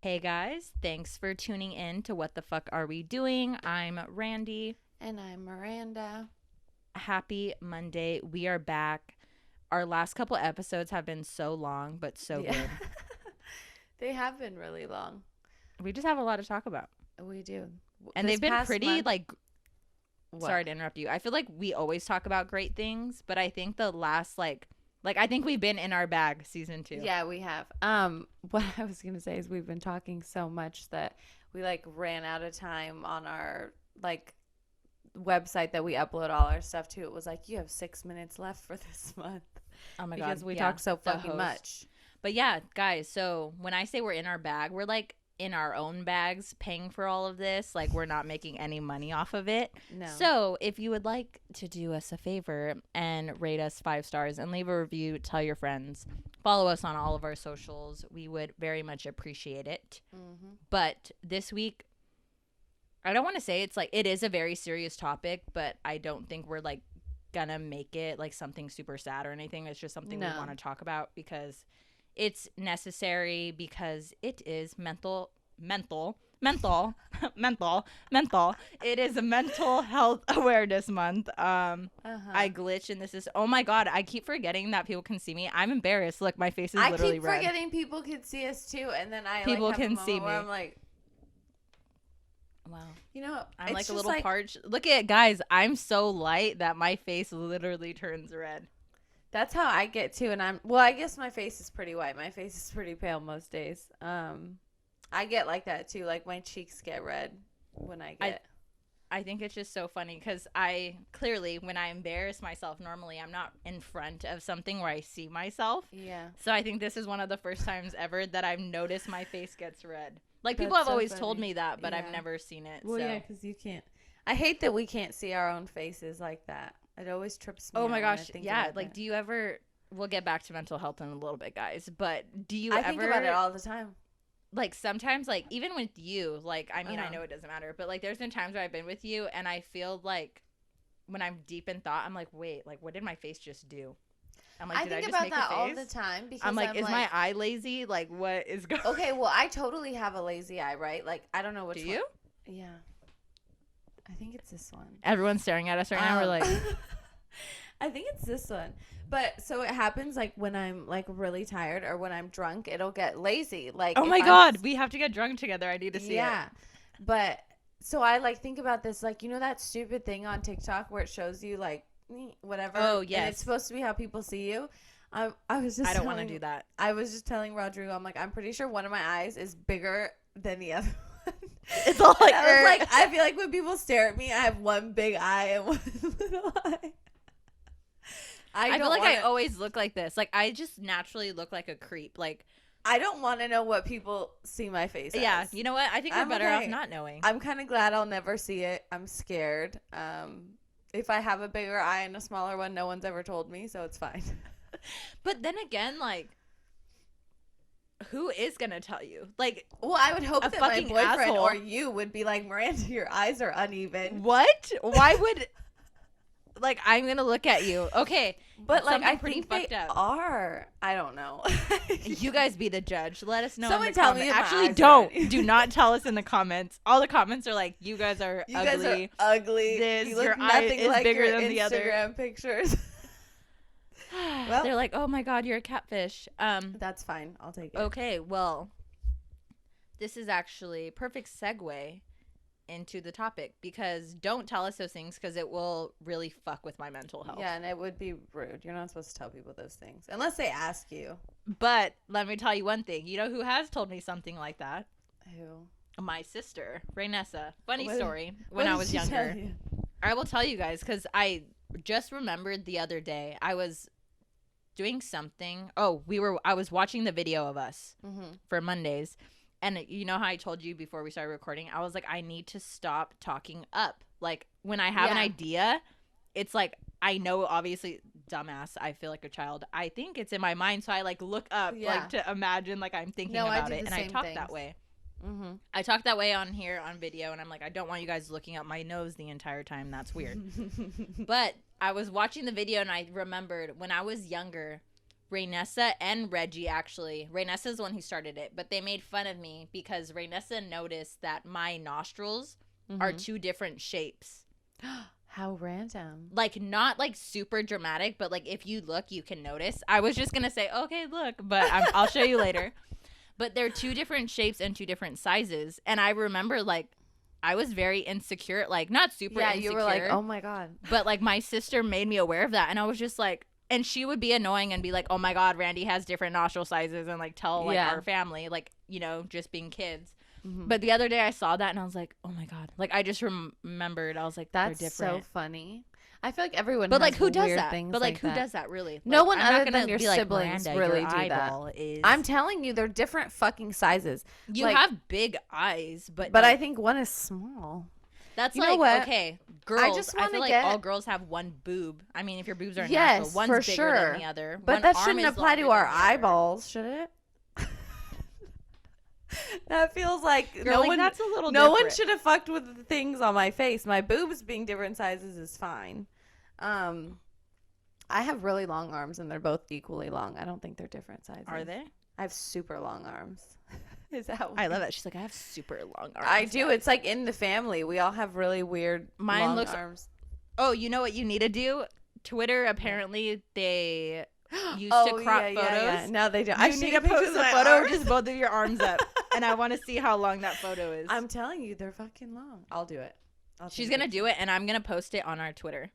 Hey guys, thanks for tuning in to What the Fuck Are We Doing? I'm Randy. And I'm Miranda. Happy Monday. We are back. Our last couple episodes have been so long, but so Yeah. good. They have been really long. We just have a lot to talk about. We do. And This they've been past pretty, month, like, what? sorry to interrupt you. I feel like we always talk about great things, but I think the last, I think we've been in our bag season 2. Yeah, we have. What I was gonna say is we've been talking so much that we ran out of time on our website that we upload all our stuff to. It was like you have 6 minutes left for this month Oh my God. because we yeah, talk so the fucking host. much. But yeah, guys, so when I say we're in our bag, we're like in our own bags paying for all of this. Like we're not making any money off of it. No. So if you would like to do us a favor and rate us 5 stars and leave a review, tell your friends, follow us on all of our socials, we would very much appreciate it. Mm-hmm. But this week, I don't want to say it is a very serious topic, but I don't think we're gonna make it like something super sad or anything. It's just something we want to talk about because it's necessary, because it is mental. It is a mental health awareness month. I glitch and this is, oh my God, I keep forgetting that people can see me. I'm embarrassed. Look, my face is literally red. I keep forgetting people can see us too, and then People have can a see moment where me. I'm like, wow. I'm it's like a just little parched. Look at it, guys. I'm so light that my face literally turns red. That's how I get too, and I guess my face is pretty white. My face is pretty pale most days. I get like that too. Like my cheeks get red when I think it's just so funny because I clearly, when I embarrass myself, normally I'm not in front of something where I see myself. Yeah. So I think this is one of the first times ever that I've noticed my face gets red. Like, people That's have so always funny. told me that, but I've Yeah. never seen it. Well, so. yeah, because you can't. I hate that we can't see our own faces like that. It always trips me Oh out my when I gosh. think Yeah. about Like, that. do you ever, we'll get back to mental health in a little bit, guys, but do you I ever think about it all the time. like sometimes, like even with you, like I mean, I Uh-huh. know it doesn't matter, but like there's been times where I've been with you and I feel like when I'm deep in thought, I'm like, wait, like what did my face just do? I'm like, I did I think just about make that a all face? the time because I'm like, is my eye lazy? Like, what is going? Okay, well, I totally have a lazy eye, right? Like I don't know which Do one. you? Yeah. I think it's this one. Everyone's staring at us right now. We're like, I think it's this one. But so it happens like when I'm like really tired or when I'm drunk, it'll get lazy. Like oh if my I'm God, we have to get drunk together. I need to see it. yeah. But so I like think about this, like, you know that stupid thing on TikTok where it shows you like whatever. Oh, And yes. it's supposed to be how people see you. I was just I don't want to telling- do that. I was just telling Rodrigo, I'm like, I'm pretty sure one of my eyes is bigger than the other one. It's all like, I was like, I feel like when people stare at me, I have one big eye and one little eye. I feel like I always look like this. Like, I just naturally look like a creep. Like, I don't want to know what people see my face yeah, as. you know what? I think we're I'm better okay. off not knowing. I'm kind of glad I'll never see it. I'm scared. If I have a bigger eye and a smaller one, no one's ever told me, so it's fine. But then again, like, who is gonna tell you? Like, Well, I would hope A that my fucking boyfriend asshole. or you would be like, Miranda, your eyes are uneven. what? Why would? Like, I'm gonna look at you. Okay, But like, something I pretty think they fucked up. are. I don't know. You guys be the judge. Let us know. Someone in the tell me comments. if my Actually, eyes are don't. uneven. Do not tell us in the comments. All the comments are like, you guys are You ugly. guys are ugly. This, you look your eye nothing is like bigger your than the other. Instagram pictures. Well- They're like, oh my God, you're a catfish. That's fine. I'll take it. Okay, well, this is actually perfect segue into the topic, because don't tell us those things because it will really fuck with my mental health. Yeah, and it would be rude. You're not supposed to tell people those things unless they ask you. But let me tell you one thing. You know who has told me something like that? Who? My sister, Raynessa. Funny What- Story. What When I did was she tell younger. you? I will tell you guys because I just remembered the other day. I was doing something. I was watching the video of us Mhm. for Mondays. And you know how I told you before we started recording, I was like, I need to stop talking up. Like, when I have an Yeah. idea, it's like, I know, obviously, dumbass, I feel like a child. I think it's in my mind, so I, like, look up, Yeah. like, to imagine, like, I'm thinking No, I about do it. the And I same talk things. that way. Mhm. I talk that way on here on video, and I'm like, I don't want you guys looking up my nose the entire time. That's weird. But I was watching the video, and I remembered when I was younger, Raynessa and Reggie, actually. Raynessa's the one who started it, but they made fun of me because Raynessa noticed that my nostrils are two different shapes. How random. Like, not like super dramatic, but like if you look, you can notice. I was just gonna say, okay, look, but I'll show you later. But they're two different shapes and two different sizes. And I remember, like, I was very insecure, like, not super insecure. Yeah, you were like, oh my God. But like my sister made me aware of that, and I was just like, and she would be annoying and be like, oh my God, Randy has different nostril sizes, and like tell like our family, like, you know, just being kids. But the other day I saw that and I was like, oh my God. Like, I just remembered. I was like, that's they're different. so funny. I feel like everyone but has like, who does weird that? Things but like, who that. does that really? No like, one I'm other than your siblings like, really your do that. Is... I'm telling you, they're different fucking sizes. You like, have big eyes, but like, I think one is small. That's you like, know what? Okay, girls. I feel like all girls have one boob. I mean, if your boobs are natural, one's for bigger sure. than the other. But one that arm shouldn't is apply to longer our than the other. eyeballs, should it? That feels like Girl, like, that's a little no different. one should have fucked with the things on my face. My boobs being different sizes is fine. I have really long arms and they're both equally long. I don't think they're different sizes. Are they? I have super long arms. Is that weird? I love that. She's like, I have super long arms. I do. It's like in the family. We all have really weird long arms. Oh, you know what you need to do? Twitter, apparently, they used to crop photos. Yeah. No, they don't. I need to post a photo of just both of your arms up. And I want to see how long that photo is. I'm telling you, they're fucking long. I'll do it. She's going to do it, and I'm going to post it on our Twitter.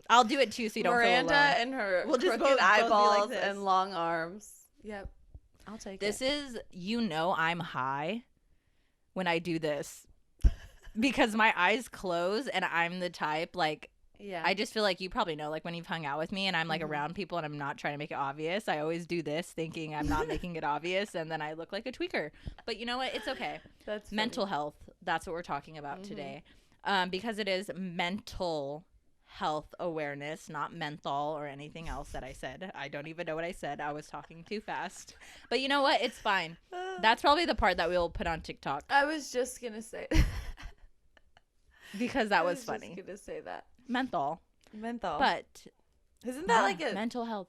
I'll do it, too, so you don't Miranda feel alone. and her just crooked eyeballs like and long arms. Yep. I'll take it. This is, you know, I'm high when I do this. Because my eyes close, and I'm the type, like, yeah. I just feel like you probably know, like, when you've hung out with me and I'm, like, around people and I'm not trying to make it obvious, I always do this thinking I'm not making it obvious, and then I look like a tweaker. But you know what? It's okay. That's mental health. That's what we're talking about today. Because it is mental health awareness, not menthol or anything else that I said. I don't even know what I said. I was talking too fast. But you know what? It's fine. That's probably the part that we'll put on TikTok. I was just going to say because that was funny. I was just going to say that. Menthol. But isn't that like a mental health?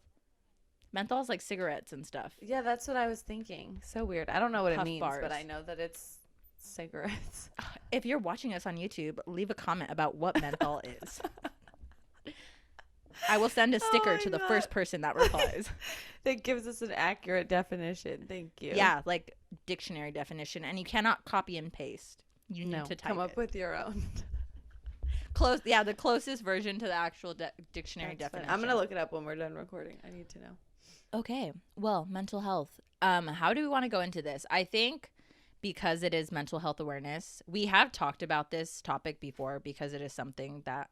Menthol is like cigarettes and stuff. Yeah, that's what I was thinking. So weird. I don't know what Puff it means, bars. but I know that it's cigarettes. If you're watching us on YouTube, leave a comment about what menthol is. I will send a sticker to the first person that replies. That gives us an accurate definition. Thank you. Yeah, like dictionary definition. And you cannot copy and paste. You need to type come up with your own. The closest version to the actual dictionary definition. I'm going to look it up when we're done recording. I need to know. Okay. Well, mental health. How do we want to go into this? I think because it is mental health awareness, we have talked about this topic before because it is something that,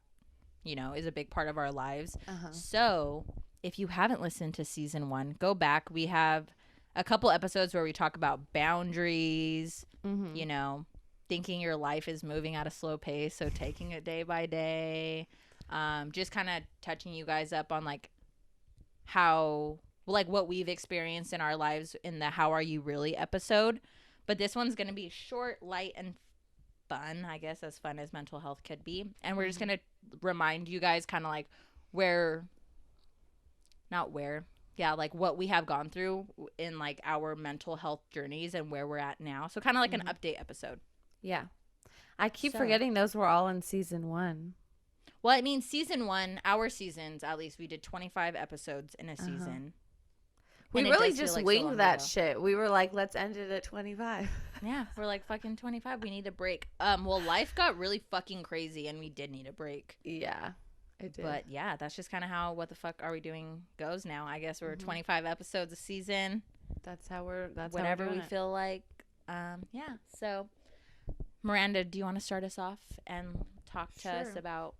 you know, is a big part of our lives. So if you haven't listened to season 1, go back. We have a couple episodes where we talk about boundaries, you know, thinking your life is moving at a slow pace, so taking it day by day. Just kind of touching you guys up on like how, like what we've experienced in our lives in the How Are You Really episode. But this one's going to be short, light, and fun, I guess, as fun as mental health could be. And we're just going to remind you guys kind of like like what we have gone through in like our mental health journeys and where we're at now. So kind of like an update episode. Yeah. I keep forgetting those were all in season 1. Well, I mean, season 1, our seasons, at least we did 25 episodes in a season. We really just winged that shit. We were like, let's end it at 25. Yeah, we're like, fucking 25. We need a break. Well, life got really fucking crazy and we did need a break. Yeah, it did. But yeah, that's just kind of how What the Fuck Are We Doing goes now. I guess we're 25 episodes a season. That's whenever we feel like. Yeah, so Miranda, do you want to start us off and talk to us about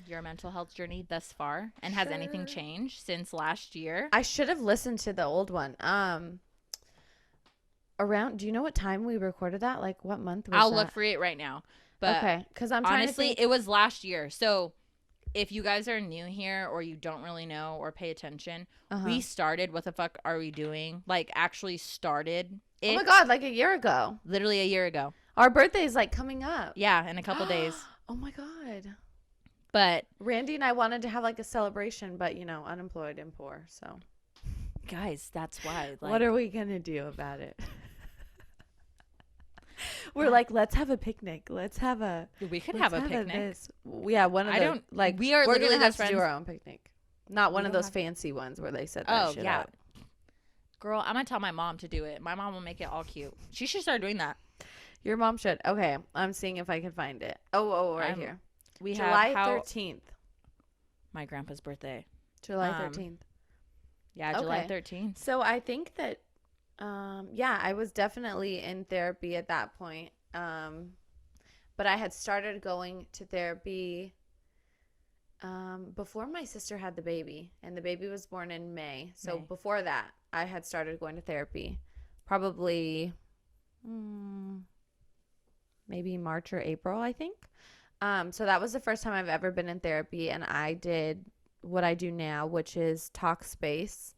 your mental health journey thus far? And has anything changed since last year? I should have listened to the old one. Do you know what time we recorded that? Like what month was I'll that? Look for it right now. But okay, because I'm trying honestly, to think. It was last year. So if you guys are new here or you don't really know or pay attention, we started What the Fuck Are We Doing? Like actually started it. Oh my God, like a year ago. Literally a year ago. Our birthday is like coming up. Yeah, in a couple days. Oh my God. But Randy and I wanted to have like a celebration, but unemployed and poor. So, guys, that's why. What are we going to do about it? We're like, let's have a picnic. We could have a picnic. Yeah, one of the we are we're literally gonna have best friends. to do our own picnic. Not one of those fancy ones where they set that shit up. Girl, I'm gonna tell my mom to do it. My mom will make it all cute. She should start doing that. Your mom should. Okay, I'm seeing if I can find it. Right here. We July have 13th. My grandpa's birthday. July 13th. Yeah, July 13th. So I think that, I was definitely in therapy at that point. But I had started going to therapy before my sister had the baby, and the baby was born in May. So before that, I had started going to therapy, probably maybe March or April, I think. So that was the first time I've ever been in therapy, and I did what I do now, which is talk space.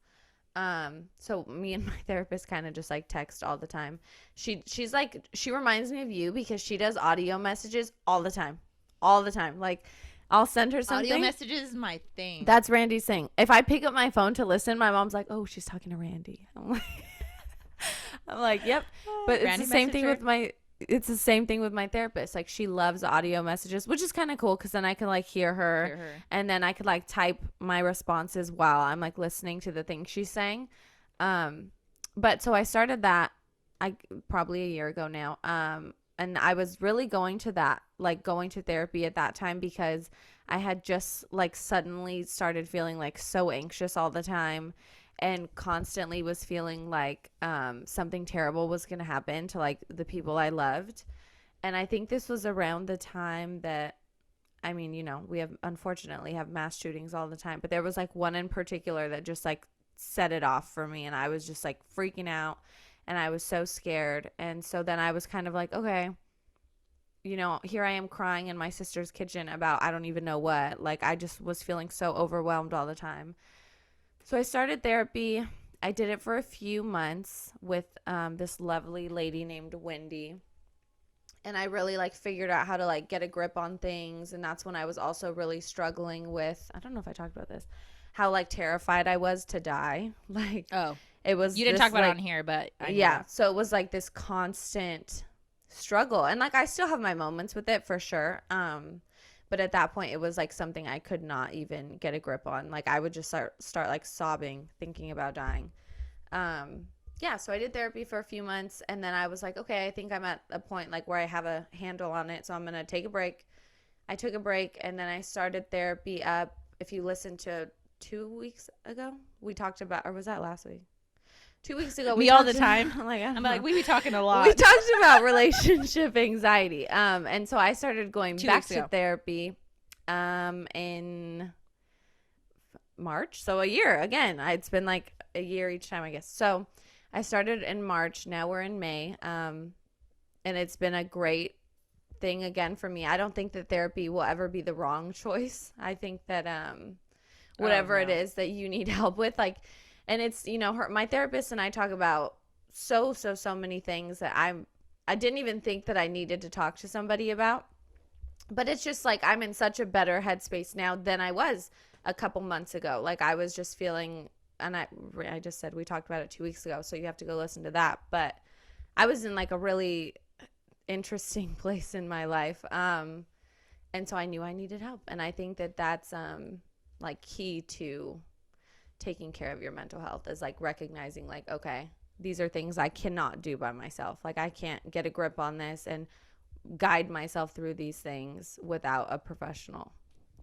So me and my therapist kind of just like text all the time. She's like, she reminds me of you because she does audio messages all the time. Like, I'll send her something. Audio messages is my thing. That's Randy's thing. If I pick up my phone to listen, my mom's like, oh, she's talking to Randy. I'm like, yep. But it's the same thing with my therapist. Like, she loves audio messages, which is kind of cool because then I can like hear her and then I could like type my responses while I'm like listening to the things she's saying. But so I started that probably a year ago now. And I was really going to therapy at that time because I had just like suddenly started feeling like so anxious all the time and constantly was feeling like something terrible was going to happen to like the people I loved. And I think this was around the time that, I mean, we unfortunately have mass shootings all the time, but there was like one in particular that just like set it off for me. And I was just like freaking out. And I was so scared. And so then I was kind of like, okay, here I am crying in my sister's kitchen about I don't even know what. Like, I just was feeling so overwhelmed all the time. So I started therapy. I did it for a few months with this lovely lady named Wendy. And I really like figured out how to like get a grip on things. And that's when I was also really struggling with, I don't know if I talked about this, how like terrified I was to die. Like, it was, you didn't talk about it on here, but yeah. So it was like this constant struggle, and like I still have my moments with it for sure. But at that point, it was like something I could not even get a grip on. Like, I would just start like sobbing, thinking about dying. So I did therapy for a few months, and then I was like, okay, I think I'm at a point like where I have a handle on it, so I'm gonna take a break. I took a break, and then I started therapy up. If you listened to 2 weeks ago, we talked about, or was that last week? 2 weeks ago, we all the time. I'm like, we be talking a lot. We talked about relationship anxiety. And so I started going back to therapy in March. So a year again. It's been like a year each time, I guess. So I started in March. Now we're in May. And it's been a great thing again for me. I don't think that therapy will ever be the wrong choice. I think that whatever it is that you need help with, like, and it's, my therapist and I talk about so many things that I didn't even think that I needed to talk to somebody about. But it's just like I'm in such a better headspace now than I was a couple months ago. Like, I was just feeling, and I just said we talked about it 2 weeks ago, so you have to go listen to that. But I was in like a really interesting place in my life. And so I knew I needed help. And I think that that's like key to taking care of your mental health, is like recognizing like, okay, these are things I cannot do by myself. Like, I can't get a grip on this and guide myself through these things without a professional.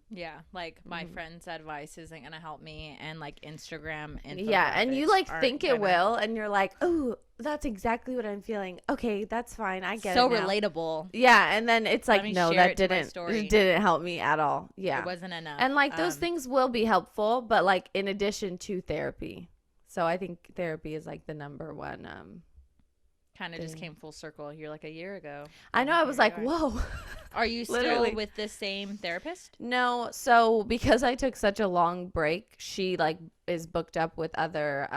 Yeah, like my friend's advice isn't gonna help me, and like Instagram and and you like think it will, and you're like, oh, that's exactly what I'm feeling. Okay, that's fine. I get it. So relatable. Yeah, and then it's like, no, that didn't help me at all. Yeah, it wasn't enough. And like those things will be helpful, but like in addition to therapy. So I think therapy is like the number one. Kind of just came full circle. You're like a year ago. I know. I was like, whoa. Are you still with the same therapist? No. So because I took such a long break, she like is booked up with other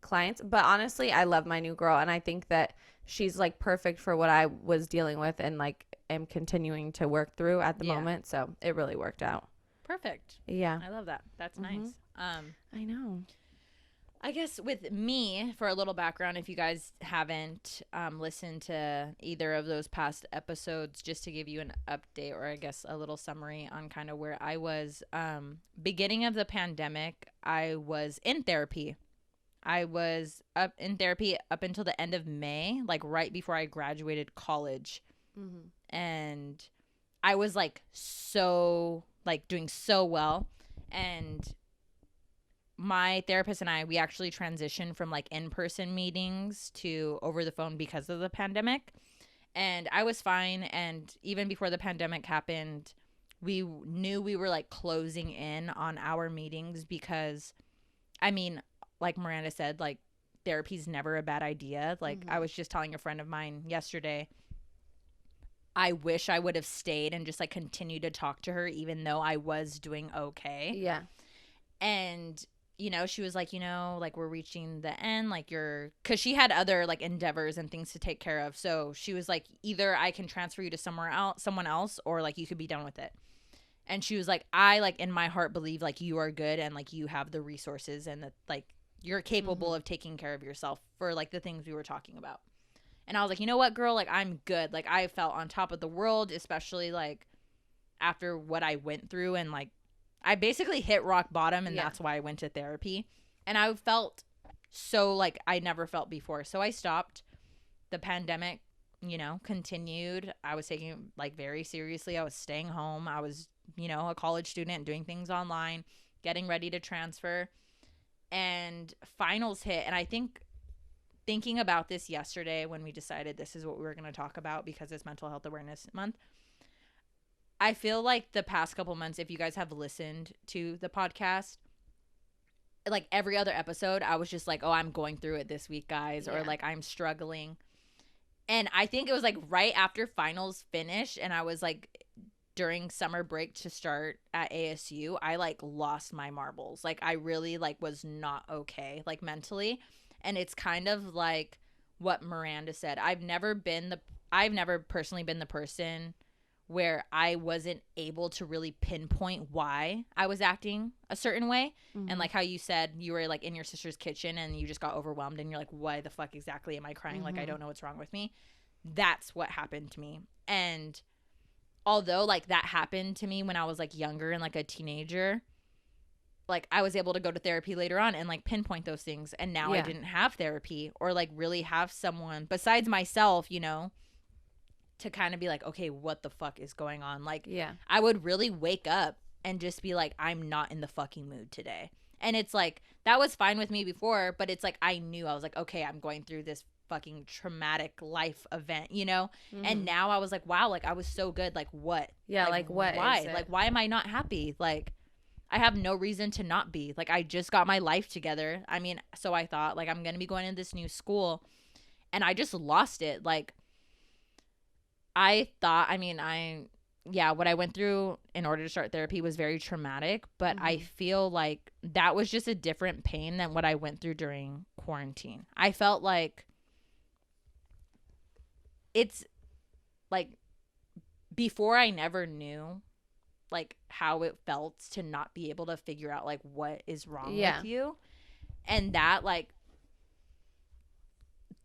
clients. But honestly, I love my new girl, and I think that she's like perfect for what I was dealing with and like am continuing to work through at the moment. So it really worked out. Perfect. Yeah. I love that. That's nice. I know. I guess with me, for a little background, if you guys haven't listened to either of those past episodes, just to give you an update or I guess a little summary on kind of where I was. Beginning of the pandemic, I was in therapy. I was up in therapy up until the end of May, like right before I graduated college. And I was like so, like doing so well. And my therapist and we actually transitioned from like in-person meetings to over the phone because of the pandemic. And I was fine. And even before the pandemic happened, we knew we were like closing in on our meetings because, I mean, like Miranda said, like therapy's never a bad idea. Like I was just telling a friend of mine yesterday, I wish I would have stayed and just like continued to talk to her even though I was doing okay. Yeah. And you know, she was like, you know, like we're reaching the end, like because she had other like endeavors and things to take care of. So she was like, either I can transfer you to someone else, or like you could be done with it. And she was like, I like in my heart believe like you are good and like you have the resources and that like you're capable of taking care of yourself for like the things we were talking about. And I was like, you know what, girl, like I'm good. Like I felt on top of the world, especially like after what I went through, and like I basically hit rock bottom, and that's why I went to therapy. And I felt so like I never felt before. So I stopped. The pandemic, you know, continued. I was taking it like very seriously. I was staying home. I was, you know, a college student doing things online, getting ready to transfer. And finals hit. And I think thinking about this yesterday when we decided this is what we were going to talk about because it's Mental Health Awareness Month, I feel like the past couple months, if you guys have listened to the podcast, like every other episode, I was just like, oh, I'm going through it this week, guys, or like I'm struggling. And I think it was like right after finals finished and I was like during summer break to start at ASU, I like lost my marbles. Like I really like was not okay, like mentally. And it's kind of like what Miranda said. I've never personally been the person where I wasn't able to really pinpoint why I was acting a certain way. And like how you said you were like in your sister's kitchen and you just got overwhelmed and you're like, why the fuck exactly am I crying? Like, I don't know what's wrong with me. That's what happened to me. And although like that happened to me when I was like younger and like a teenager, like I was able to go to therapy later on and like pinpoint those things. And now I didn't have therapy or like really have someone besides myself, you know, to kind of be like, okay, what the fuck is going on? Like, I would really wake up and just be like, I'm not in the fucking mood today. And it's like, that was fine with me before, but it's like, I knew, I was like, okay, I'm going through this fucking traumatic life event, you know? And now I was like, wow, like I was so good. Like what? Yeah. Like what? Why? Like, why am I not happy? Like, I have no reason to not be. Like, I just got my life together. I mean, so I thought like, I'm going to be going to this new school, and I just lost it. Like, I thought, I mean, what I went through in order to start therapy was very traumatic, but I feel like that was just a different pain than what I went through during quarantine. I felt like it's like before I never knew like how it felt to not be able to figure out like what is wrong with you. And that like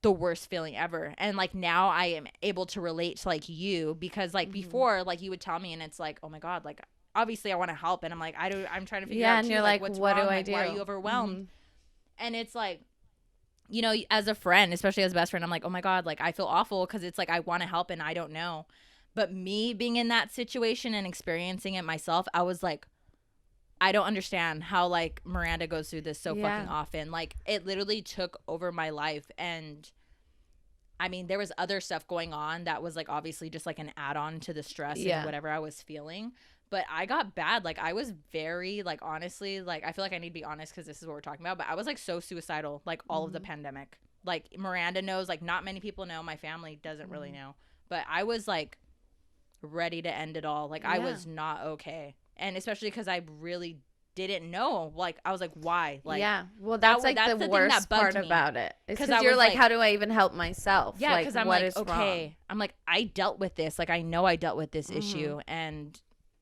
the worst feeling ever. And like now I am able to relate to like you because like before like you would tell me and it's like, oh my God, like obviously I want to help, and I'm like I'm trying to figure out and too, you're like what's what wrong? do I like, do? Why are you overwhelmed? And it's like, you know, as a friend, especially as a best friend, I'm like, oh my God, like I feel awful because it's like I want to help and I don't know. But me being in that situation and experiencing it myself, I was like, I don't understand how like Miranda goes through this so fucking often. Like it literally took over my life. And I mean, there was other stuff going on that was like obviously just like an add-on to the stress and whatever I was feeling. But I got bad. Like I was very like, honestly, like I feel like I need to be honest because this is what we're talking about. But I was like so suicidal like all of the pandemic. Like Miranda knows, like not many people know. My family doesn't really know. But I was like ready to end it all. Like I was not okay. And especially because I really didn't know. Like I was like, why? Like well, that's like that's the worst part about it. Because you're like, how do I even help myself? Yeah, because like, I'm like, okay. Wrong? I'm like, I dealt with this. Like I know I dealt with this issue, and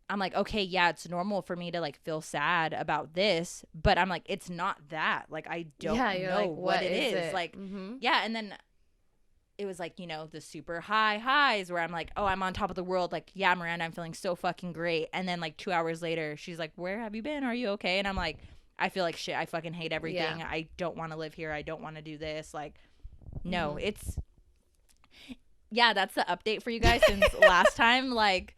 I'm like, okay, yeah, it's normal for me to like feel sad about this, but I'm like, it's not that. Like, I don't you're know like, what it is. it? Like, Mm-hmm. yeah. And then it was like, the super high highs where I'm like, oh, I'm on top of the world. Like, yeah, Miranda, I'm feeling so fucking great. And then like 2 hours later, she's like, where have you been? Are you okay? And I'm like, I feel like shit. I fucking hate everything. Yeah. I don't want to live here. I don't want to do this. Like, no, Mm-hmm. it's, yeah, that's the update for you guys since last time. Like,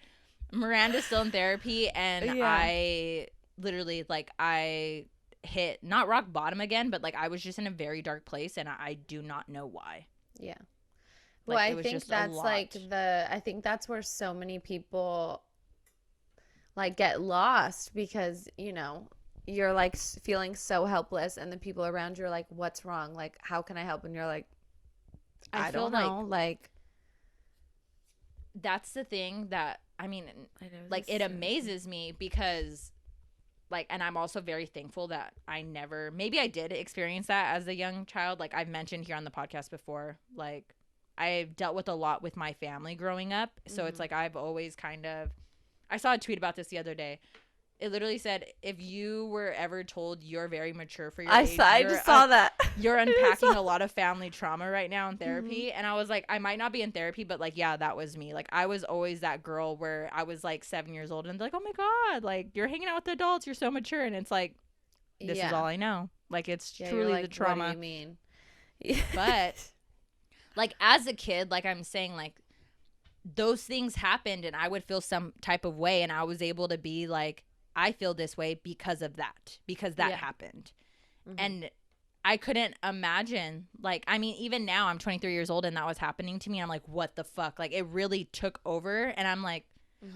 Miranda's still in therapy, and I literally, like, I hit not rock bottom again, but like I was just in a very dark place, and I do not know why. Yeah. Like, well, I think that's like I think that's where so many people like get lost because, you're like feeling so helpless and the people around you are like, what's wrong? Like, how can I help? And you're like, I don't know. Like, that's the thing that, I mean, like, it amazes me because, like, and I'm also very thankful that maybe I did experience that as a young child. Like, I've mentioned here on the podcast before, like, I've dealt with a lot with my family growing up. So it's like, I've always I saw a tweet about this the other day. It literally said, if you were ever told you're very mature for your age, I just saw that. You're unpacking a lot of family trauma right now in therapy. And I was like, I might not be in therapy, but like, yeah, that was me. Like, I was always that girl where I was like 7 years old and like, oh my God, like, you're hanging out with adults. You're so mature. And it's like, this is all I know. Like, it's truly like, the trauma. What do you mean? But like, as a kid, like I'm saying, like, those things happened and I would feel some type of way. And I was able to be like, I feel this way because of that, happened. And I couldn't imagine, like, I mean, even now I'm 23 years old and that was happening to me. I'm like, what the fuck? Like, it really took over. And I'm like,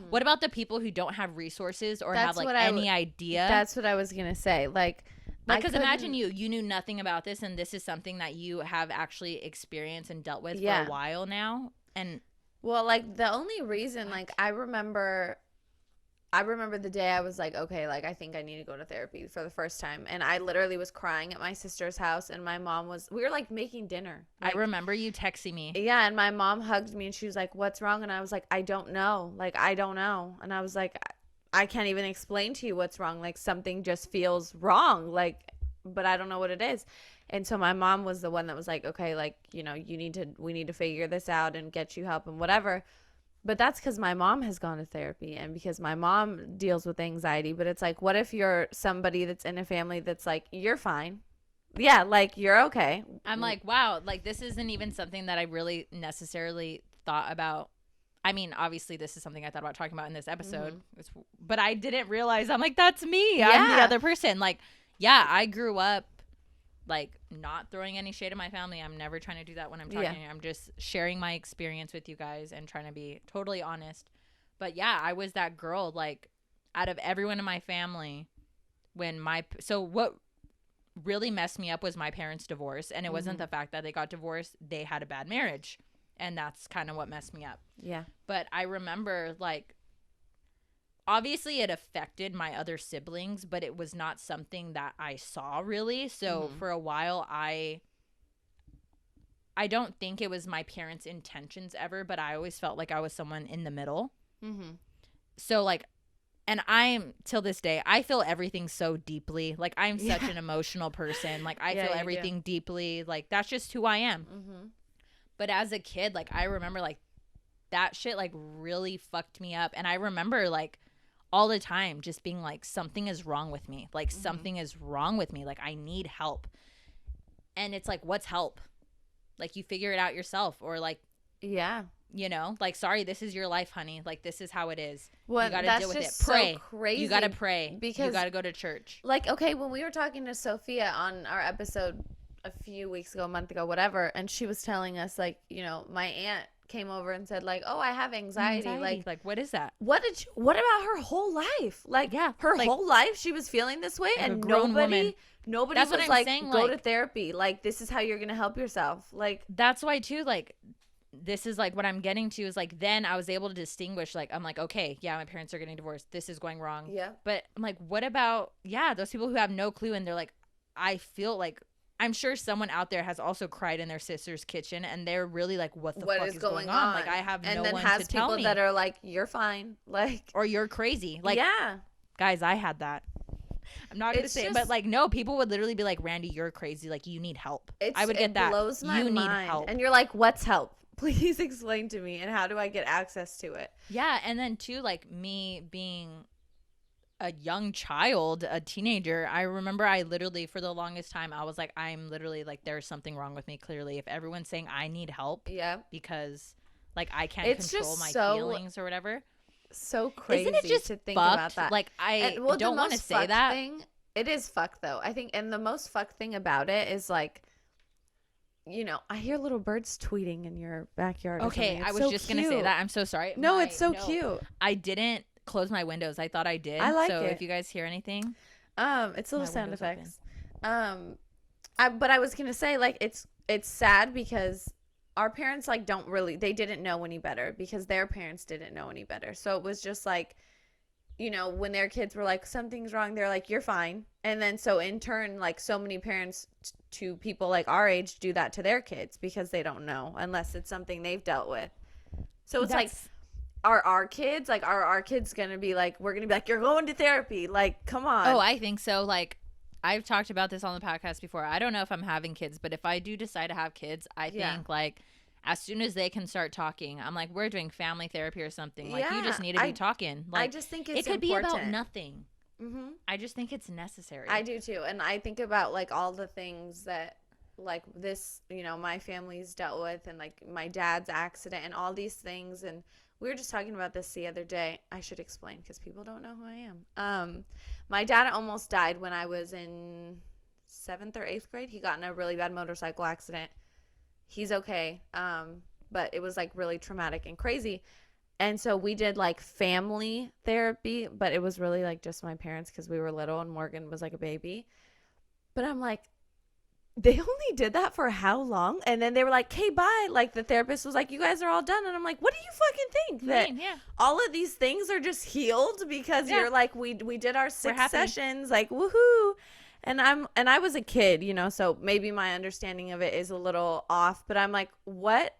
what about the people who don't have resources or have like any idea? That's what I was going to say. Like, because imagine you knew nothing about this and this is something that you have actually experienced and dealt with for a while now. And well, like, the only reason, like, I remember the day I was like, okay, like, I think I need to go to therapy for the first time. And I literally was crying at my sister's house and my mom we were like making dinner. Like, I remember you texting me. Yeah. And my mom hugged me and she was like, what's wrong? And I was like, I don't know. Like, I don't know. And I was like, I can't even explain to you what's wrong. Like, something just feels wrong. Like, but I don't know what it is. And so my mom was the one that was like, okay, like, we need to figure this out and get you help and whatever. But that's because my mom has gone to therapy and because my mom deals with anxiety. But it's like, what if you're somebody that's in a family that's like, you're fine. Yeah, like, you're okay. I'm like, wow, like, this isn't even something that I really necessarily thought about. I mean, obviously, this is something I thought about talking about in this episode. But I didn't realize, I'm like, that's me. Yeah. I'm the other person. Like, yeah, I grew up, like, not throwing any shade at my family. I'm never trying to do that when I'm talking. I'm just sharing my experience with you guys and trying to be totally honest. But yeah, I was that girl, like, out of everyone in my family so what really messed me up was my parents' divorce. And it wasn't the fact that they got divorced. They had a bad marriage. And that's kind of what messed me up. Yeah. But I remember, like, obviously it affected my other siblings, but it was not something that I saw really. So for a while, I don't think it was my parents' intentions ever, but I always felt like I was someone in the middle. So, like, and I'm, till this day, I feel everything so deeply. Like, I'm such an emotional person. Like, I feel everything deeply. Like, that's just who I am. But as a kid, like, I remember, like, that shit, like, really fucked me up. And I remember, like, all the time just being like, something is wrong with me. Like, something is wrong with me. Like, I need help. And it's like, what's help? Like, you figure it out yourself, or like, like, sorry, this is your life, honey. Like, this is how it is. Well, you got to deal with it. Pray. So crazy. You got to pray. Because you got to go to church. Like, okay, when we were talking to Sophia on our episode a few weeks ago, a month ago, whatever, and she was telling us, like, my aunt came over and said, like, oh, I have anxiety. Like, what is that? What about her whole life? Like, her whole life she was feeling this way, like, and nobody that's was what I'm like, saying, go like, to therapy. Like, this is how you're gonna help yourself. Like, that's why too, like, this is like what I'm getting to is like, then I was able to distinguish, like, I'm like, okay, yeah, my parents are getting divorced, this is going wrong. Yeah. But I'm like, what about those people who have no clue and they're like, I feel like I'm sure someone out there has also cried in their sister's kitchen, and they're really like, what the what fuck is is going on? Like, I have and no then one has to tell people me. that are like, you're fine, like, or you're crazy. Like, yeah, guys, I had that. I'm not gonna say it, but like, no, people would literally be like, Randy, you're crazy. Like, you need help. I would get that. It blows my you mind. need help. And you're like, what's help? Please explain to me, and how do I get access to it? Yeah, and then too, like, me being a young child, a teenager, I remember I literally, for the longest time, I was like, I'm literally like, there's something wrong with me, clearly. If everyone's saying I need help, yeah, because like I can't control my feelings or whatever. So crazy. Isn't it just to think fucked? about that? Like, I don't want to say that. It is fucked though, I think. And the most fucked thing about it is, like, you know, I hear little birds tweeting in your backyard. Okay, I was just gonna say that. I'm so sorry. No, it's so cute. I didn't close my windows. I thought I did. I like so it. if you guys hear anything, it's little sound effects. But I was gonna say, like, it's sad because our parents, like, they didn't know any better, because their parents didn't know any better. So it was just like, you know, when their kids were like, something's wrong, they're like, you're fine. And then so in turn, like, so many parents to people like our age do that to their kids because they don't know, unless it's something they've dealt with. So it's like, are our kids gonna be like, we're gonna be like, you're going to therapy, like, come on. Oh, I think so. Like, I've talked about this on the podcast before. I don't know if I'm having kids, but if I do decide to have kids, I think like, as soon as they can start talking, I'm like, we're doing family therapy or something. Like, you just need to be talking. Like, I just think it's it could important. be about nothing. Mm-hmm. I just think it's necessary. I do too. And I think about, like, all the things that, like, this, you know, my family's dealt with, and like my dad's accident and all these things. And we were just talking about this the other day. I should explain because people don't know who I am. My dad almost died when I was in 7th or 8th grade. He got in a really bad motorcycle accident. He's okay. But it was like really traumatic and crazy. And so we did like family therapy, but it was really like just my parents because we were little and Morgan was like a baby. But I'm like, they only did that for how long? And then they were like, "Okay, bye." Like, the therapist was like, "You guys are all done." And I'm like, what do you fucking think? That all of these things are just healed because you're like, we did our 6 sessions, like, woohoo. And I was a kid, you know, so maybe my understanding of it is a little off, but I'm like, what?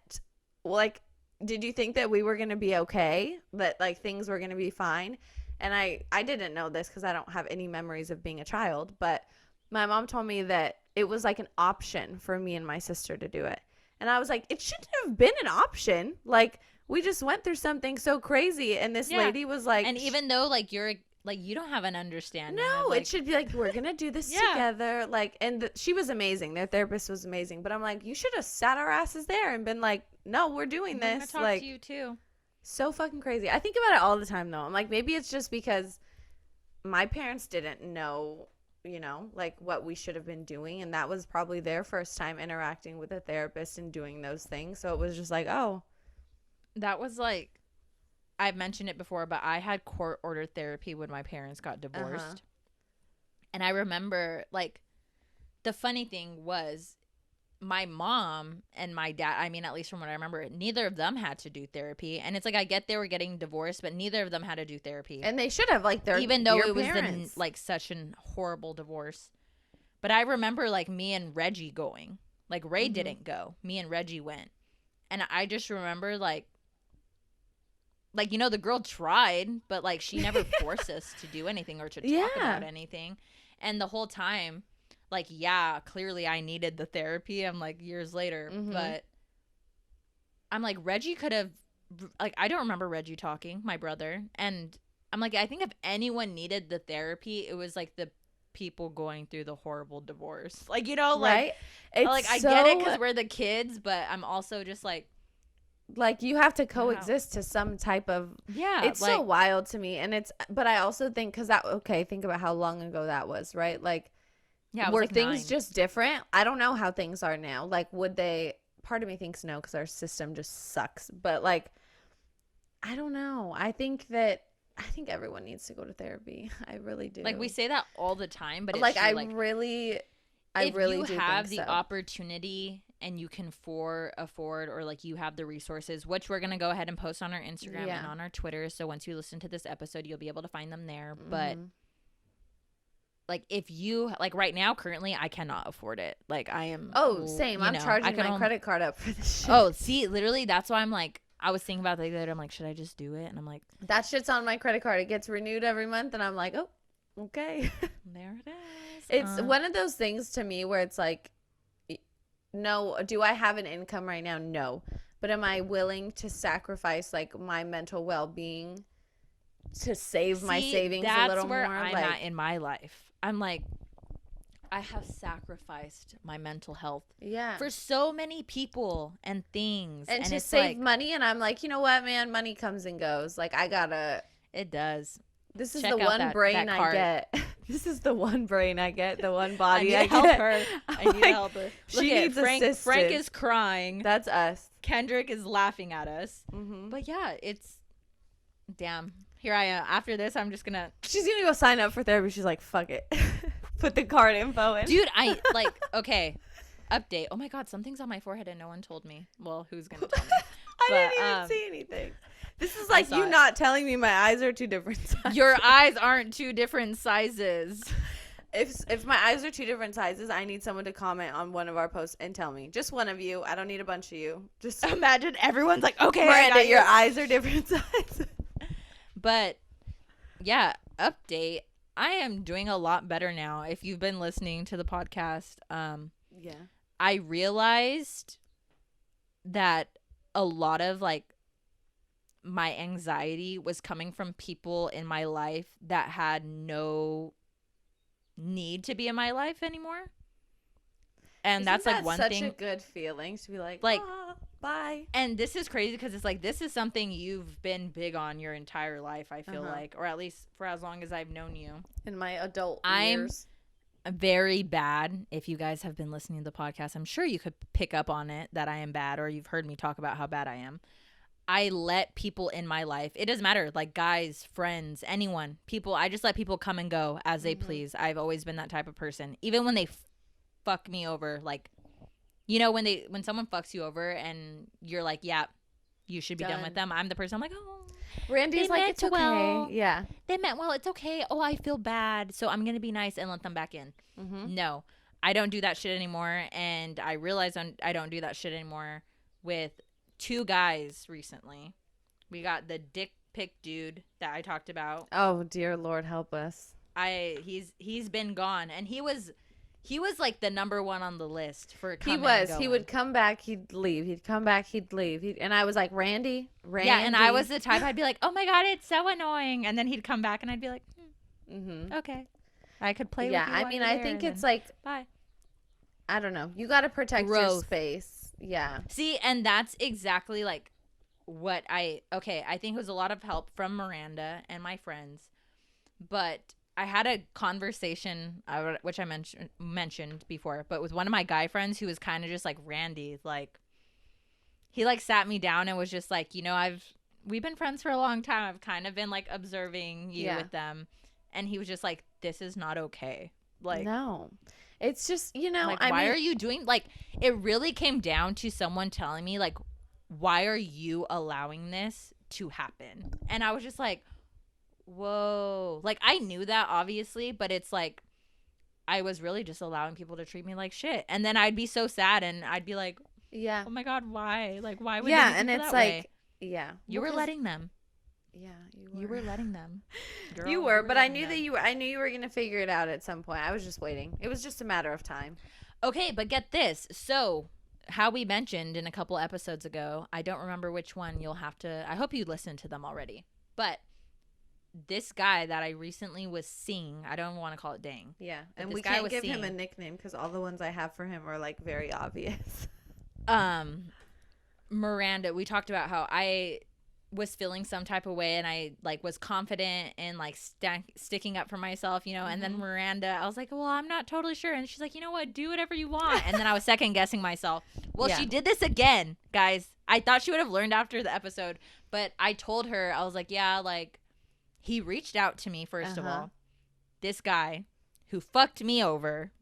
Like, did you think that we were going to be okay? That like things were going to be fine? And I didn't know this because I don't have any memories of being a child, but my mom told me that it was like an option for me and my sister to do it. And I was like, it shouldn't have been an option. Like, we just went through something so crazy. And this lady was like, and even though like you're like, you don't have an understanding. No, like, it should be like, we're going to do this together. Like, and she was amazing. Their therapist was amazing. But I'm like, you should have sat our asses there and been like, no, we're doing this. I'm gonna talk like, to you too. So fucking crazy. I think about it all the time though. I'm like, maybe it's just because my parents didn't know, you know, like what we should have been doing. And that was probably their first time interacting with a therapist and doing those things. So it was just like, oh. That was like, I've mentioned it before, but I had court-ordered therapy when my parents got divorced. And I remember, like, the funny thing was my mom and my dad, I mean, at least from what I remember, neither of them had to do therapy. And it's like, I get they were getting divorced, but neither of them had to do therapy. And they should have, like, even though it was like such a horrible divorce. But I remember, like, me and Reggie going. Like, Ray didn't go. Me and Reggie went. And I just remember, like, you know, the girl tried, but like she never forced us to do anything or to talk about anything. And the whole time, like, clearly I needed the therapy. I'm like, years later, but I'm like, Reggie could have, like, I don't remember Reggie talking, my brother. And I'm like, I think if anyone needed the therapy, it was like the people going through the horrible divorce. Like, you know, like, like I get it because we're the kids, but I'm also just like you have to coexist to some type of it's like, so wild to me. And but I also think because think about how long ago that was, right? Like, were like things 9. Just different? I don't know how things are now. Like, would they, part of me thinks no, because our system just sucks, but like, I don't know. I think everyone needs to go to therapy. I really do. Like, we say that all the time, but it's like, true. if you have the opportunity and you can afford or like you have the resources, which we're going to go ahead and post on our Instagram and on our Twitter. So once you listen to this episode, you'll be able to find them there. But like if you like right now currently I cannot afford it. Like I am same. I'm charging my credit card up for this shit. Oh, see, literally that's why I'm like I was thinking about that. I'm like, should I just do it? And I'm like, that shit's on my credit card. It gets renewed every month, and I'm like, oh, okay. There it is. It's one of those things to me where it's like, no, do I have an income right now? No. But am I willing to sacrifice like my mental well-being to save my savings a little more? That's where I'm at in my life. I'm like, I have sacrificed my mental health for so many people and things. And to save money. And I'm like, you know what, man? Money comes and goes. Like, I gotta. It does. This is the one brain I get. This is the one brain I get. The one body I get. I need to help her. She needs assistance. Frank is crying. That's us. Kendrick is laughing at us. Mm-hmm. But yeah, it's damn. Here I am. After this, I'm just gonna. She's gonna go sign up for therapy. She's like, fuck it. Put the card info in. Dude, I like. Okay. Update. Oh my God, something's on my forehead and no one told me. Well, who's gonna tell me? I didn't even see anything. This is like you not telling me my eyes are two different sizes. Your eyes aren't two different sizes. If my eyes are two different sizes, I need someone to comment on one of our posts and tell me. Just one of you. I don't need a bunch of you. Just imagine everyone's like, okay, Miranda, your eyes are different sizes. But yeah, update. I am doing a lot better now. If you've been listening to the podcast, I realized that a lot of like my anxiety was coming from people in my life that had no need to be in my life anymore. And Isn't that's like one such thing. Such a good feeling to be like bye. And this is crazy because it's like this is something you've been big on your entire life, I feel like, or at least for as long as I've known you. In my adult years. I'm very bad. If you guys have been listening to the podcast, I'm sure you could pick up on it that I am bad, or you've heard me talk about how bad I am. I let people in my life, it doesn't matter, like guys, friends, anyone, people, I just let people come and go as they please. I've always been that type of person. Even when they fuck me over, like, you know, when someone fucks you over and you're like, yeah, you should be done with them. I'm the person, I'm like, oh, Randy's like, it's okay. Well. Yeah. They meant well, it's okay. Oh, I feel bad. So I'm going to be nice and let them back in. No, I don't do that shit anymore. And I realize I don't do that shit anymore with 2 guys recently. We got the dick pic dude that I talked about. Oh dear Lord, help us. He's been gone, and he was like the number 1 on the list for coming. He would come back, he'd leave. He'd come back, he'd leave. And I was like, Randy. Yeah, and I was the type I'd be like, oh my God, it's so annoying. And then he'd come back, and I'd be like, okay, I could play. Yeah, with you I mean, I think it's like, bye. I don't know. You got to protect your space. Yeah. See, and that's exactly like what I think it was a lot of help from Miranda and my friends, but I had a conversation, which I mentioned before, but with one of my guy friends who was kind of just like Randy, like he like sat me down and was just like, you know, we've been friends for a long time. I've kind of been like observing you with them, and he was just like, this is not okay. Like, no. It's just, you know, like, why are you doing, like, it really came down to someone telling me, like, why are you allowing this to happen? And I was just like, whoa. Like, I knew that, obviously, but it's like, I was really just allowing people to treat me like shit. And then I'd be so sad, and I'd be like, oh my God, why? Like, why would they do that way? Yeah. You were letting them. Yeah, you were letting them. Girl, you were, but I knew that I knew you were going to figure it out at some point. I was just waiting. It was just a matter of time. Okay, but get this. So, how we mentioned in a couple episodes ago, I don't remember which one. You'll have to, I hope you listened to them already. But this guy that I recently was seeing, I don't want to call it dang. Yeah, and we can't give him a nickname because all the ones I have for him are like very obvious. Miranda, we talked about how I was feeling some type of way, and I like was confident and like sticking up for myself, you know. And then Miranda, I was like, well, I'm not totally sure, and she's like, you know what, do whatever you want. And then I was second guessing myself. Well, she did this again, guys. I thought she would have learned after the episode, but I told her, I was like, yeah, like he reached out to me first of all, this guy who fucked me over.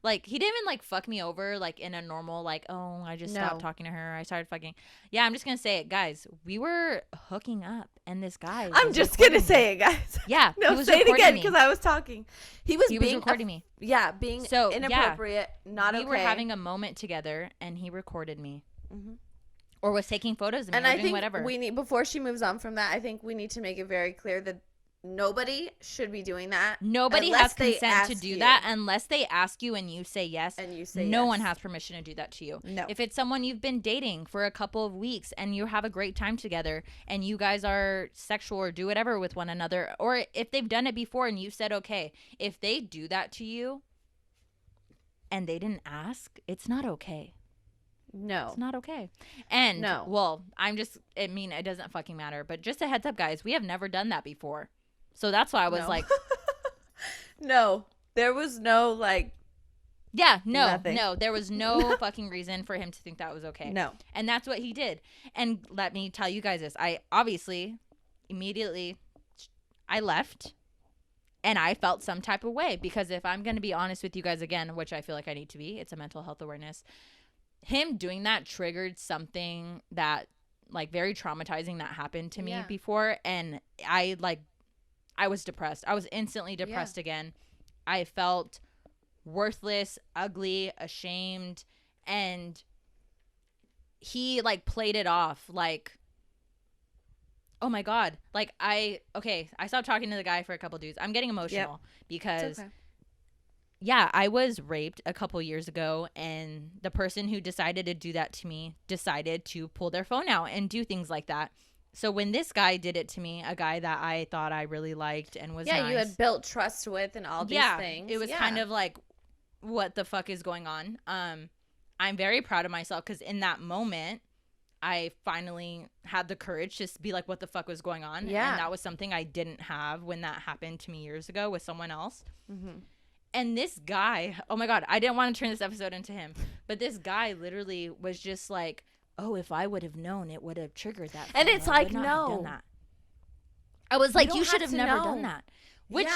Like, he didn't even, like, fuck me over, like, in a normal, like, oh, I just stopped talking to her. I started fucking. Yeah, I'm just going to say it, guys. We were hooking up, and this guy I'm just going to say it, guys. Yeah. No, he was say it again, me. because I was talking. He was recording me. Yeah, being so inappropriate, not okay. We were having a moment together, and he recorded me. Or was taking photos of me, and I think whatever. We need, before she moves on from that, I think we need to make it very clear that nobody should be doing that. Nobody has consent to do that unless they ask you and you say yes. And you say no one has permission to do that to you. No. If it's someone you've been dating for a couple of weeks and you have a great time together and you guys are sexual or do whatever with one another, or if they've done it before and you said okay, if they do that to you and they didn't ask, it's not okay. No. It's not okay. And well, it doesn't fucking matter, but just a heads up, guys, we have never done that before. So that's why I was like, no, there was no like, nothing. No, there was no fucking reason for him to think that was okay. No. And that's what he did. And let me tell you guys this. I obviously immediately I left and I felt some type of way, because if I'm going to be honest with you guys again, which I feel like I need to be, it's a mental health awareness. Him doing that triggered something that like very traumatizing that happened to me before. And I was depressed. I was instantly depressed again. I felt worthless, ugly, ashamed. And he like played it off like, oh my God. Like I stopped talking to the guy for a couple dudes. I'm getting emotional because I was raped a couple years ago, and the person who decided to do that to me decided to pull their phone out and do things like that. So when this guy did it to me, a guy that I thought I really liked and was nice, you had built trust with and all these things. It was kind of like, what the fuck is going on? I'm very proud of myself because in that moment, I finally had the courage to be like, what the fuck was going on? Yeah. And that was something I didn't have when that happened to me years ago with someone else. And this guy, oh my God, I didn't want to turn this episode into him, but this guy literally was just like, oh, if I would have known, it would have triggered that. And it's like, no. I was like, you should have never done that. Which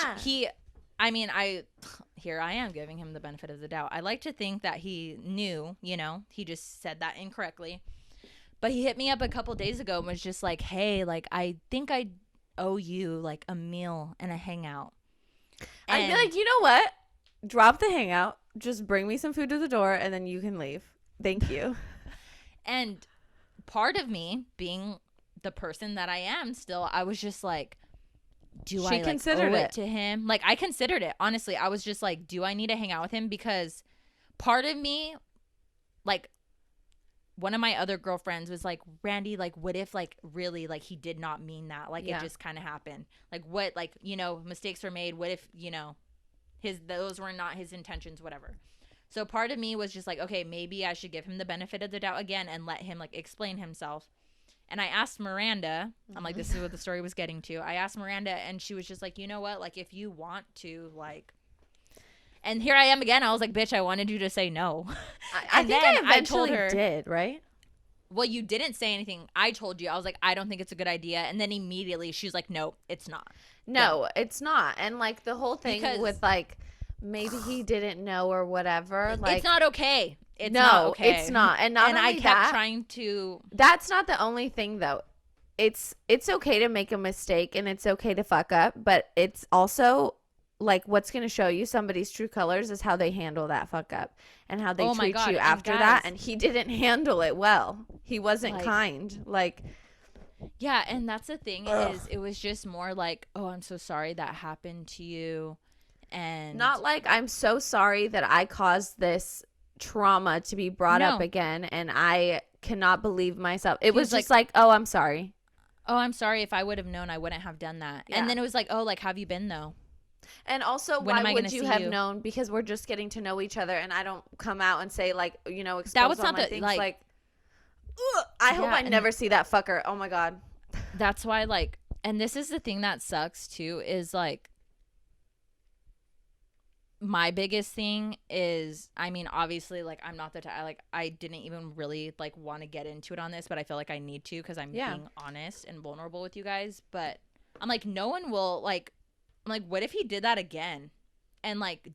here I am giving him the benefit of the doubt. I like to think that he knew, he just said that incorrectly. But he hit me up a couple days ago and was just like, hey, like, I think I owe you like a meal and a hangout. I'd be like, you know what? Drop the hangout. Just bring me some food to the door and then you can leave. Thank you. And part of me, being the person that I am still, I was just like, do I like owe it to him? Like, I considered it. Honestly, I was just like, do I need to hang out with him? Because part of me, like, one of my other girlfriends was like, Randy, like, what if, like, really, like, he did not mean that? Like, it just kind of happened. Like, what, like, mistakes were made. What if, those were not his intentions, whatever. So part of me was just like, okay, maybe I should give him the benefit of the doubt again and let him like explain himself. And I asked Miranda, I'm like, this is what the story was getting to. I asked Miranda and she was just like, you know what? Like, if you want to, like, and here I am again. I was like, bitch, I wanted you to say no. I think I eventually did, right? Well, you didn't say anything. I told you. I was like, I don't think it's a good idea. And then immediately she's like, no, it's not. No, it's not. And like the whole thing with like, maybe he didn't know or whatever. Like, it's not okay. It's not okay. It's not. And I kept trying to. That's not the only thing though. It's okay to make a mistake and it's okay to fuck up, but it's also like what's going to show you somebody's true colors is how they handle that fuck up and how they treat you after that. And he didn't handle it well. He wasn't kind. Like, yeah. And that's the thing is it was just more like, oh, I'm so sorry that happened to you. And not like, I'm so sorry that I caused this trauma to be brought up again and I cannot believe myself. It was just like, oh, I'm sorry. Oh, I'm sorry. If I would have known, I wouldn't have done that. Yeah. And then it was like, oh, like, have you been though? And also, why would you have known? Because we're just getting to know each other, and I don't come out and say like, expose that was all not my things. Like, I hope I never see that fucker. Oh my God. That's why, like, and this is the thing that sucks too, is like, my biggest thing is, I mean, obviously, like, I'm not the type, like, I didn't even really like want to get into it on this, but I feel like I need to because I'm being honest and vulnerable with you guys. But I'm like, no one will like. I'm like, what if he did that again? and like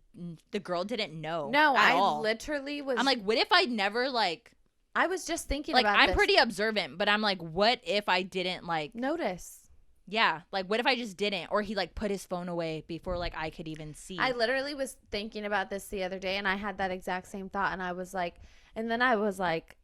the girl didn't know. No, at I all. literally was. I'm like, what if I never like? I was just thinking like about I'm this. pretty observant, but I'm like, what if I didn't like notice? Yeah, like what if I just didn't, or he like put his phone away before like I could even see. I literally was thinking about this the other day, and I had that exact same thought, and I was like, and then I was like,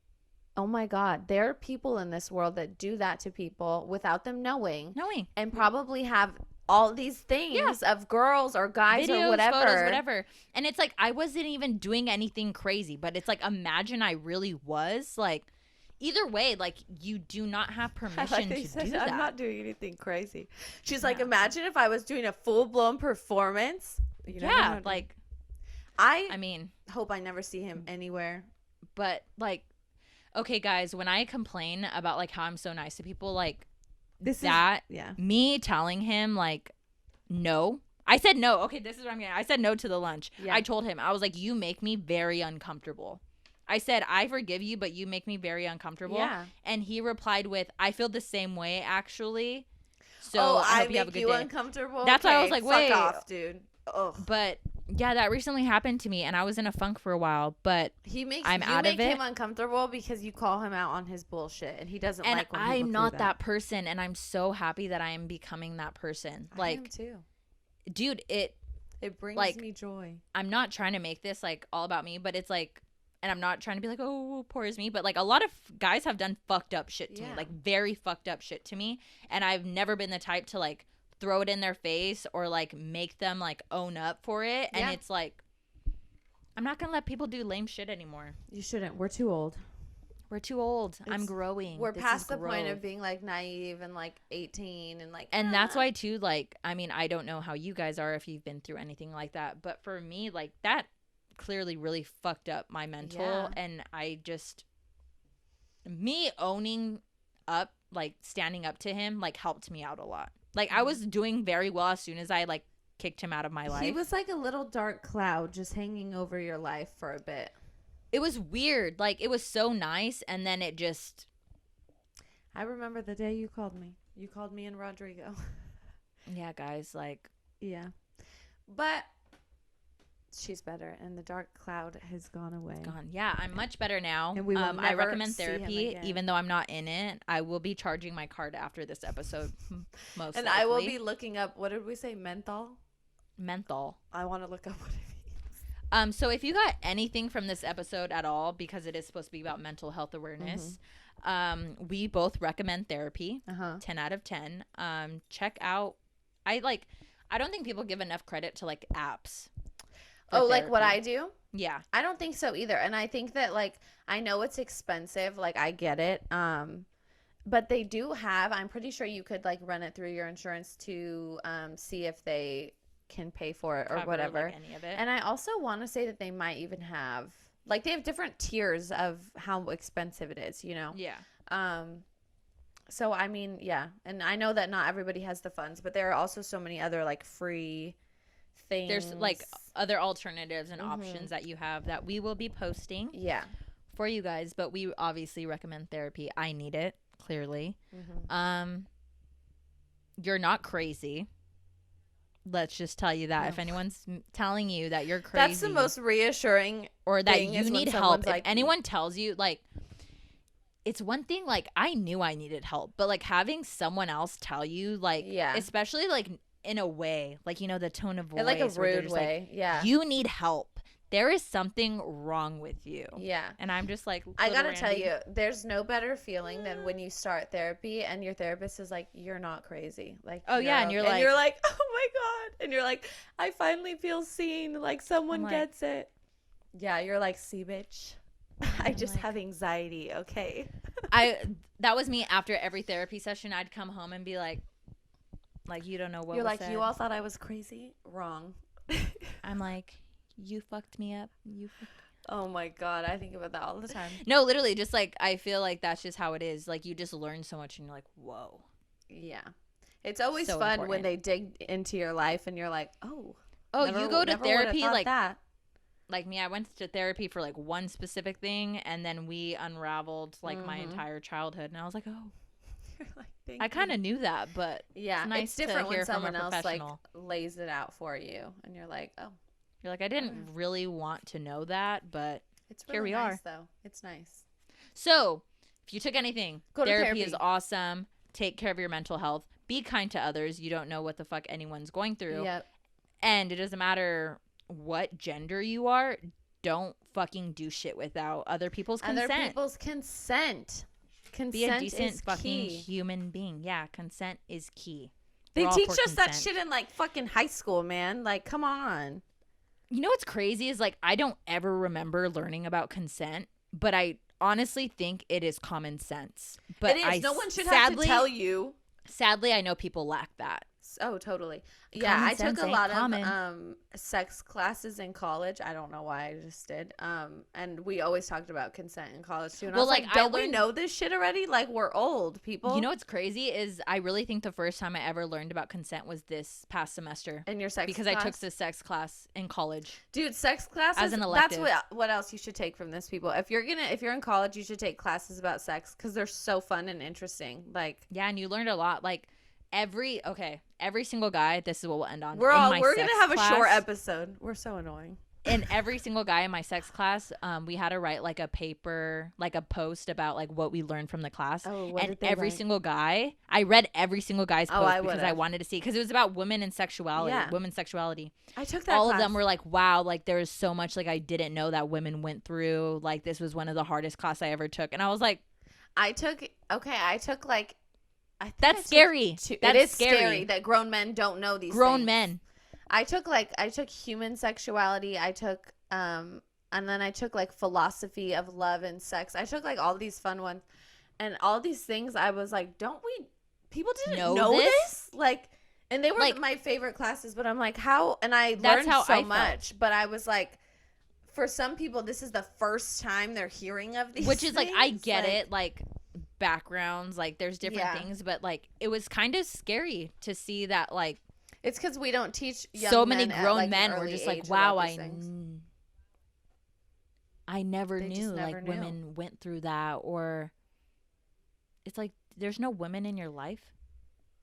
oh my God, there are people in this world that do that to people without them knowing, and probably have all these things of girls or guys videos, or whatever. Photos, whatever. And it's like I wasn't even doing anything crazy, but it's like imagine I really was like. Either way, like you do not have permission to do that. I'm not doing anything crazy. She's like, imagine if I was doing a full-blown performance. Like I mean, hope I never see him anywhere. But like, okay, guys, when I complain about like how I'm so nice to people, like me telling him like, no. I said no. Okay, this is what I'm getting. I said no to the lunch. Yeah. I told him, I was like, you make me very uncomfortable. I said, I forgive you, but you make me very uncomfortable. Yeah. And he replied with, I feel the same way, actually. So I hope you have a good day. Uncomfortable? That's why I was like, wait. Fuck off, dude. Ugh. But yeah, that recently happened to me, and I was in a funk for a while, but I'm out of it. You make him uncomfortable because you call him out on his bullshit, and he doesn't like when I'm not that person, and I'm so happy that I am becoming that person. Like, I am too. Dude, it brings like, me joy. I'm not trying to make this like all about me, but it's like, and I'm not trying to be like, oh, poor is me. But like a lot of guys have done fucked up shit to me, like very fucked up shit to me. And I've never been the type to like throw it in their face or like make them like own up for it. And it's like, I'm not going to let people do lame shit anymore. You shouldn't. We're too old. We're too old. I'm growing. We're past the point of being like naive and like 18 and like. And that's why too, like, I mean, I don't know how you guys are if you've been through anything like that. But for me, like that clearly really fucked up my mental, and I just me owning up, like standing up to him, like helped me out a lot. Like I was doing very well as soon as I like kicked him out of my life. He was like a little dark cloud just hanging over your life for a bit. It was weird. Like it was so nice, and then it just. I remember the day you called me. You called me and Rodrigo. Yeah, guys, like. Yeah, but. She's better, and the dark cloud has gone away. It's gone. Yeah, I'm much better now. And we will never I recommend see therapy, him again. even though I'm not in it. I will be charging my card after this episode, most and likely. I will be looking up. What did we say? Menthol. I want to look up what it means. So if you got anything from this episode at all, because it is supposed to be about mental health awareness, we both recommend therapy. 10 out of 10. Check out. I don't think people give enough credit to like apps. Oh, like what I do? Yeah. I don't think so either. And I think that like I know it's expensive, like I get it. But they do have, I'm pretty sure you could like run it through your insurance to see if they can pay for it or whatever. Like any of it. And I also want to say that they might even have like they have different tiers of how expensive it is, you know? Yeah. So I mean, yeah. And I know that not everybody has the funds, but there are also so many other like free things. There's like other alternatives and options that you have that we will be posting for you guys, but we obviously recommend therapy. I need it, clearly. You're not crazy. Let's just tell you that. If anyone's telling you that you're crazy, that's the most reassuring or that you need help. If anyone tells you, like, it's one thing, like, I knew I needed help, but like having someone else tell you, like, especially like in a way, like, you know, the tone of voice, in like a rude way, like, you need help, there is something wrong with you. And I'm just like, I gotta tell you, there's no better feeling than when you start therapy and your therapist is like, you're not crazy, like, oh yeah, and you're like, oh my god, and you're like, I finally feel seen, like someone gets it. Yeah, you're like, see, bitch, I just have anxiety, okay? That was me after every therapy session. I'd come home and be like, you don't know what you're was like said. You all thought I was crazy? Wrong. I'm like, you fucked me up. Oh my god, I think about that all the time. No, literally, just like I feel like that's just how it is. Like you just learn so much, and you're like, whoa. Yeah, it's always so fun important. When they dig into your life, and you're like, oh, you go to therapy like that. Like me, I went to therapy for like one specific thing, and then we unraveled like my entire childhood, and I was like, oh. Like, I kind of knew that, but yeah, it's nice it's different to hear when someone from a else like professional. lays it out for you, and you're like, oh, You're like, I didn't really want to know that, but it's really here we nice, are. though. It's nice. So, if you took anything, Go to therapy is awesome. Take care of your mental health. Be kind to others. You don't know what the fuck anyone's going through. Yep. And it doesn't matter what gender you are. Don't fucking do shit without other people's consent. Other people's consent. Consent Be a decent is fucking key. human being. Yeah, consent is key. They teach us that shit in like fucking high school, man. Like, come on. You know what's crazy is like I don't ever remember learning about consent, but I honestly think it is common sense. But it is. No one should have to tell you. Sadly, I know people lack that. Oh, totally. Yeah, Common I took sense a lot common. of sex classes in college. I don't know why, I just did. And we always talked about consent in college too. And Well, I was like, don't we know this shit already? Like, we're old people. You know what's crazy is I really think the first time I ever learned about consent was this past semester. In your sex because class? I took this sex class in college. Dude, sex classes as an elective. That's what else you should take from this, people. If you're in college, you should take classes about sex because they're so fun and interesting. Like, yeah, and you learned a lot. Like every single guy, this is what we'll end on. We're gonna have a short episode. We're so annoying. And every single guy in my sex class, we had to write like a paper, like a post about like what we learned from the class. Oh, what and did they every write? single guy, I read every single guy's post because I would've. wanted to see, because it was about women and sexuality, Yeah. women's sexuality. I took that All class. of them were like, wow, like there was so much like I didn't know that women went through. Like this was one of the hardest class I ever took. And I was like, I took like, I think that's scary. It is scary that grown men don't know these grown things. men. I took human sexuality. I took and then I took like philosophy of love and sex. I took like all these fun ones, and all these things. I was like, people didn't know this? Like, and they were like my favorite classes. But I'm like, how? And I That's learned how so I much. But I was like, for some people, this is the first time they're hearing of these. Which is like, I things. get it. Like backgrounds, like there's different Yeah. things, but like it was kind of scary to see that like It's because we don't teach young so many men at, grown like, an men were early just age like, wow, about these things. I never They just knew never like knew. women went through that. Or it's like there's no women in your life.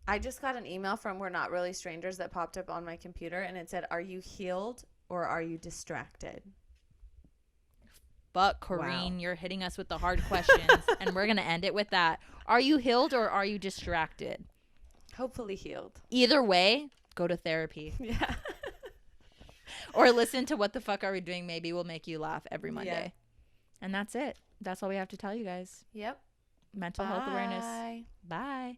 I just got an email from We're Not Really Strangers that popped up on my computer, and it said, "Are you healed or are you distracted?" But Corrine, Wow. you're hitting us with the hard questions, and we're gonna end it with that. Are you healed or are you distracted? Hopefully healed. Either way, go to therapy Yeah. or listen to What the Fuck Are We Doing. Maybe we'll make you laugh every Monday. Yeah. And that's it. That's all we have to tell you guys. Yep. Mental health awareness. Bye. Bye.